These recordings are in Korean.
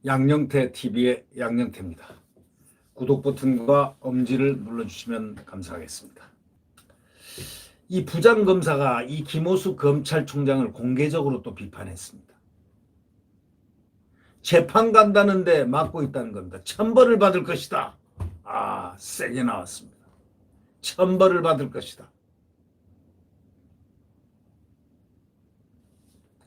양영태 TV의 양영태입니다. 구독 버튼과 엄지를 눌러주시면 감사하겠습니다. 이 부장검사가 이 김호수 검찰총장을 공개적으로 또 비판했습니다. 재판 간다는데 막고 있다는 겁니다. 천벌을 받을 것이다. 세게 나왔습니다. 천벌을 받을 것이다.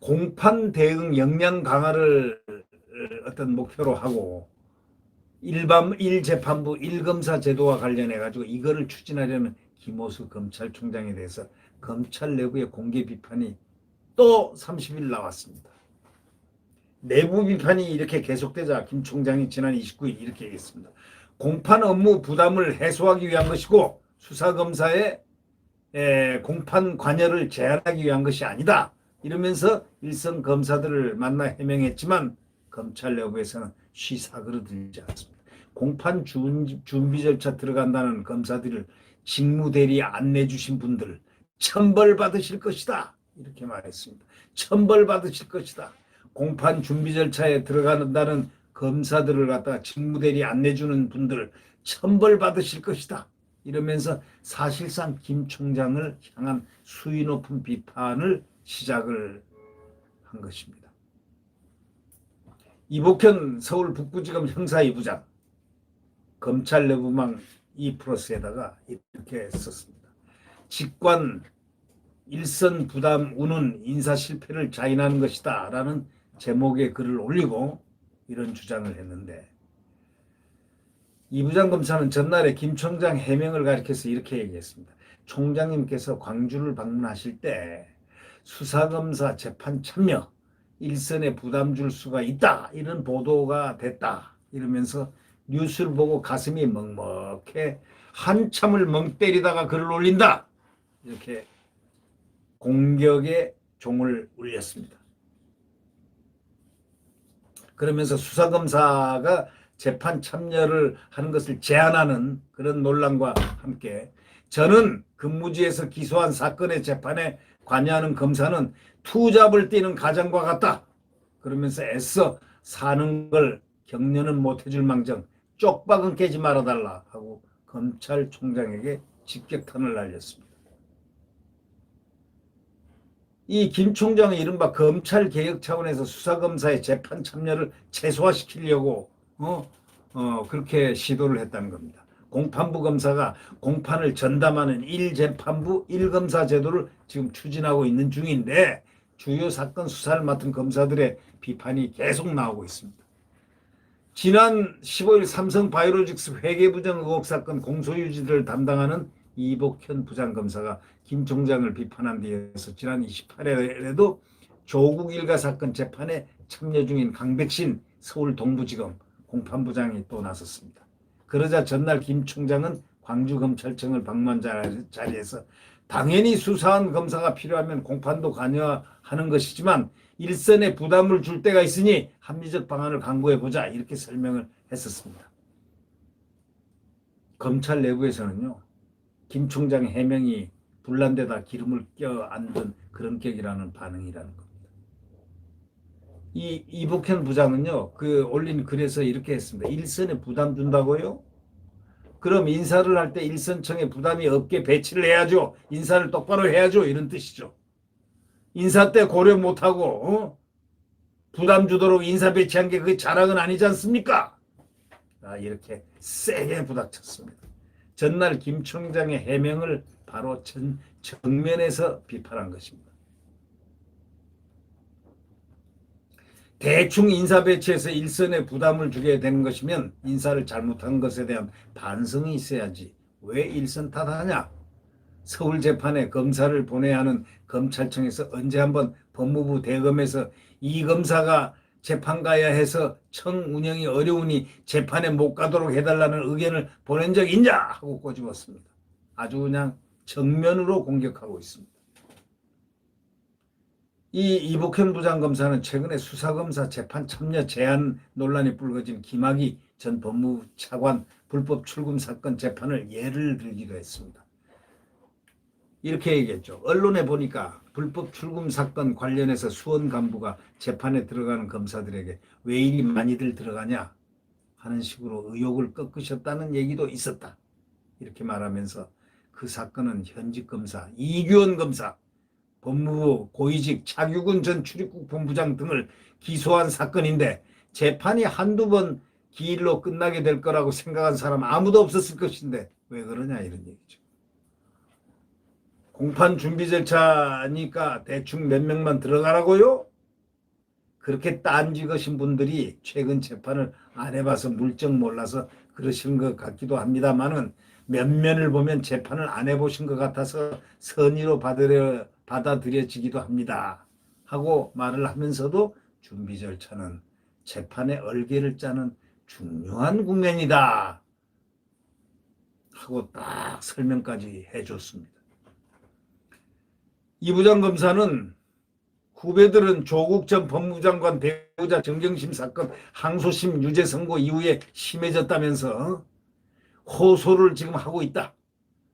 공판 대응 역량 강화를 어떤 목표로 하고 일재판부 1검사 제도와 관련해 가지고 이거를 추진하려는 김호수 검찰총장에 대해서 검찰 내부의 공개 비판이 또 30일 나왔습니다. 내부 비판이 이렇게 계속되자 김 총장이 지난 29일 이렇게 얘기했습니다. 공판 업무 부담을 해소하기 위한 것이고 수사검사의 공판 관여를 제한하기 위한 것이 아니다. 이러면서 일선 검사들을 만나 해명했지만 검찰 내부에서는 쉬사그러들지 않습니다. 공판 준비 절차 들어간다는 검사들을 직무대리 안내 주신 분들 천벌 받으실 것이다. 이렇게 말했습니다. 천벌 받으실 것이다. 공판 준비 절차에 들어간다는 검사들을 갖다가 직무대리 안내 주는 분들 천벌 받으실 것이다. 이러면서 사실상 김 총장을 향한 수위 높은 비판을 시작을 한 것입니다. 이복현 서울 북부지검 형사 2부장 검찰 내부망 2플러스에다가 이렇게 썼습니다. 직관 일선 부담 우는 인사 실패를 자인하는 것이다 라는 제목의 글을 올리고 이런 주장을 했는데, 이 부장 검사는 전날에 김 총장 해명을 가리켜서 이렇게 얘기했습니다. 총장님께서 광주를 방문하실 때 수사검사 재판 참여 일선에 부담 줄 수가 있다 이런 보도가 됐다 이러면서 뉴스를 보고 가슴이 먹먹해 한참을 멍 때리다가 글을 올린다 이렇게 공격의 종을 울렸습니다. 그러면서 수사검사가 재판 참여를 하는 것을 제한하는 그런 논란과 함께 저는 근무지에서 기소한 사건의 재판에 관여하는 검사는 투잡을 뛰는 가장과 같다. 그러면서 애써 사는 걸 격려는 못해줄 망정 쪽박은 깨지 말아달라 하고 검찰총장에게 직격탄을 날렸습니다. 이 김 총장은 이른바 검찰개혁 차원에서 수사검사의 재판 참여를 최소화시키려고 그렇게 시도를 했다는 겁니다. 공판부 검사가 공판을 전담하는 1재판부 1검사 제도를 지금 추진하고 있는 중인데 주요 사건 수사를 맡은 검사들의 비판이 계속 나오고 있습니다. 지난 15일 삼성바이오로직스 회계부정 의혹 사건 공소유지를 담당하는 이복현 부장검사가 김 총장을 비판한 뒤에서 지난 28일에도 조국 일가 사건 재판에 참여 중인 강백신 서울 동부지검 공판부장이 또 나섰습니다. 그러자 전날 김 총장은 광주검찰청을 방문한 자리에서 당연히 수사한 검사가 필요하면 공판도 관여하는 것이지만 일선에 부담을 줄 때가 있으니 합리적 방안을 강구해보자 이렇게 설명을 했었습니다. 검찰 내부에서는요. 김 총장의 해명이 불난데다 기름을 껴안던 그런 격이라는 반응이라는 겁니다. 이 이복현 부장은요. 그 올린 글에서 이렇게 했습니다. 일선에 부담 준다고요? 그럼 인사를 할 때 일선청에 부담이 없게 배치를 해야죠. 인사를 똑바로 해야죠. 이런 뜻이죠. 인사 때 고려 못하고 부담 주도록 인사 배치한 게 그게 자랑은 아니지 않습니까? 이렇게 세게 부닥쳤습니다. 전날 김 총장의 해명을 바로 정면에서 비판한 것입니다. 대충 인사 배치해서 일선에 부담을 주게 되는 것이면 인사를 잘못한 것에 대한 반성이 있어야지 왜 일선 탓하냐? 서울 재판에 검사를 보내야 하는 검찰청에서 언제 한번 법무부 대검에서 이 검사가 재판 가야 해서 청 운영이 어려우니 재판에 못 가도록 해달라는 의견을 보낸 적 있냐 하고 꼬집었습니다. 아주 그냥 정면으로 공격하고 있습니다. 이 이복현 부장검사는 최근에 수사검사 재판 참여 제한 논란이 불거진 김학의 전 법무부 차관 불법 출금 사건 재판을 예를 들기도 했습니다. 이렇게 얘기했죠. 언론에 보니까 불법 출금 사건 관련해서 수원 간부가 재판에 들어가는 검사들에게 왜 이리 많이들 들어가냐 하는 식으로 의혹을 꺾으셨다는 얘기도 있었다. 이렇게 말하면서 그 사건은 현직 검사 이규원 검사, 법무부 고위직 차규근 전 출입국 본부장 등을 기소한 사건인데 재판이 한두 번 기일로 끝나게 될 거라고 생각한 사람 아무도 없었을 것인데 왜 그러냐 이런 얘기죠. 공판 준비 절차니까 대충 몇 명만 들어가라고요? 그렇게 딴지거신 분들이 최근 재판을 안 해봐서 물정 몰라서 그러시는 것 같기도 합니다만은 면면을 보면 재판을 안 해보신 것 같아서 선의로 받아들여지기도 합니다. 하고 말을 하면서도 준비 절차는 재판의 얼개를 짜는 중요한 국면이다. 하고 딱 설명까지 해줬습니다. 이 부장검사는 후배들은 조국 전 법무장관 배우자 정경심 사건 항소심 유죄 선고 이후에 심해졌다면서 호소를 지금 하고 있다.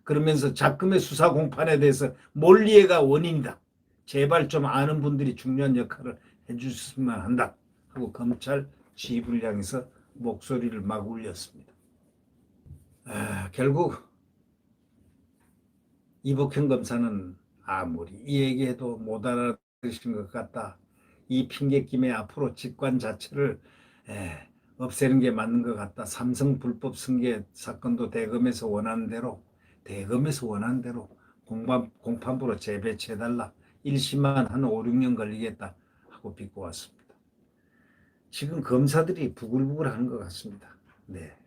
그러면서 작금의 수사 공판에 대해서 몰리해가 원인이다. 제발 좀 아는 분들이 중요한 역할을 해주셨으면 한다. 하고 검찰 지휘부를 향해서 목소리를 막 울렸습니다. 결국 이복현 검사는 아무리 이 얘기해도 못 알아들으신 것 같다. 이 핑계김에 앞으로 직관 자체를 없애는 게 맞는 것 같다. 삼성 불법 승계 사건도 대검에서 원하는 대로 공판부로 재배치해달라. 1심만 한 5, 6년 걸리겠다 하고 빚고 왔습니다. 지금 검사들이 부글부글 하는 것 같습니다. 네.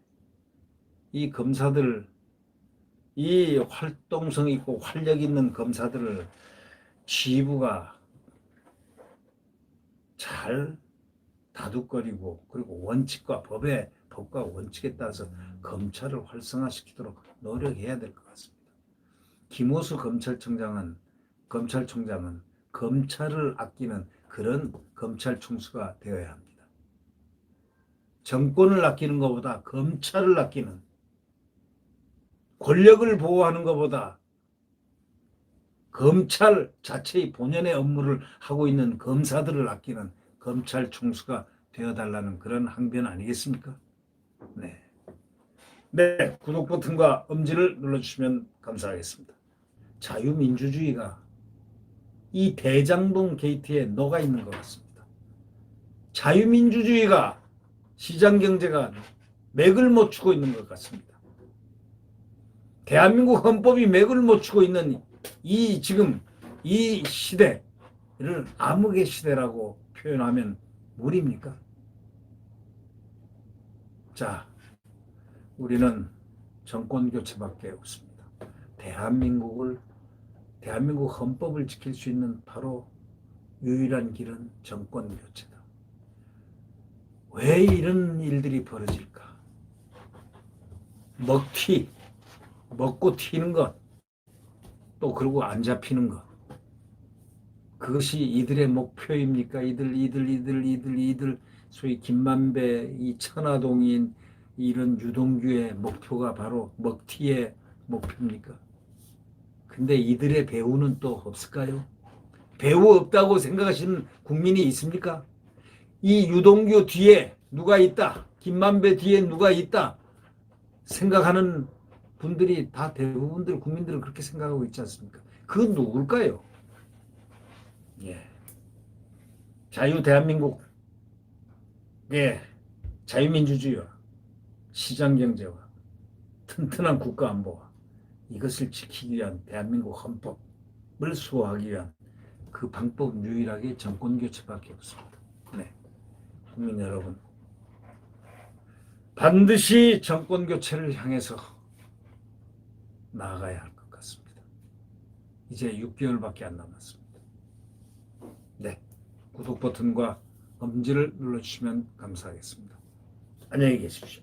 이 검사들, 이 활동성 있고 활력 있는 검사들을 지휘부가 잘 다독거리고 그리고 법과 원칙에 따라서 검찰을 활성화시키도록 노력해야 될 것 같습니다. 김호수 검찰총장은 검찰을 아끼는 그런 검찰 총수가 되어야 합니다. 정권을 아끼는 것보다 검찰을 아끼는, 권력을 보호하는 것보다 검찰 자체의 본연의 업무를 하고 있는 검사들을 아끼는 검찰 총수가 되어달라는 그런 항변 아니겠습니까? 네, 구독 버튼과 엄지를 눌러주시면 감사하겠습니다. 자유민주주의가 이 대장동 게이트에 녹아 있는 것 같습니다. 자유민주주의가 시장경제가 맥을 못 추고 있는 것 같습니다. 대한민국 헌법이 맥을 못 추고 있는 지금 이 시대를 암흑의 시대라고 표현하면 무리입니까? 자, 우리는 정권 교체밖에 없습니다. 대한민국 헌법을 지킬 수 있는 바로 유일한 길은 정권 교체다. 왜 이런 일들이 벌어질까? 먹고 튀는 것, 또 그러고 안 잡히는 것. 그것이 이들의 목표입니까? 이들 소위 김만배, 이 천화동인 이런 유동규의 목표가 바로 먹튀의 목표입니까? 근데 이들의 배후는 또 없을까요? 배후 없다고 생각하시는 국민이 있습니까? 이 유동규 뒤에 누가 있다, 김만배 뒤에 누가 있다 생각하는 분들이 다 대부분들 국민들은 그렇게 생각하고 있지 않습니까? 그건 누굴까요? 예. 대한민국의 자유민주주의와 시장경제와 튼튼한 국가안보와 이것을 지키기 위한 대한민국 헌법을 수호하기 위한 그 방법 유일하게 정권교체밖에 없습니다. 네. 국민 여러분, 반드시 정권교체를 향해서 나아가야 할 것 같습니다. 이제 6개월밖에 안 남았습니다. 네, 구독 버튼과 엄지를 눌러주시면 감사하겠습니다. 안녕히 계십시오.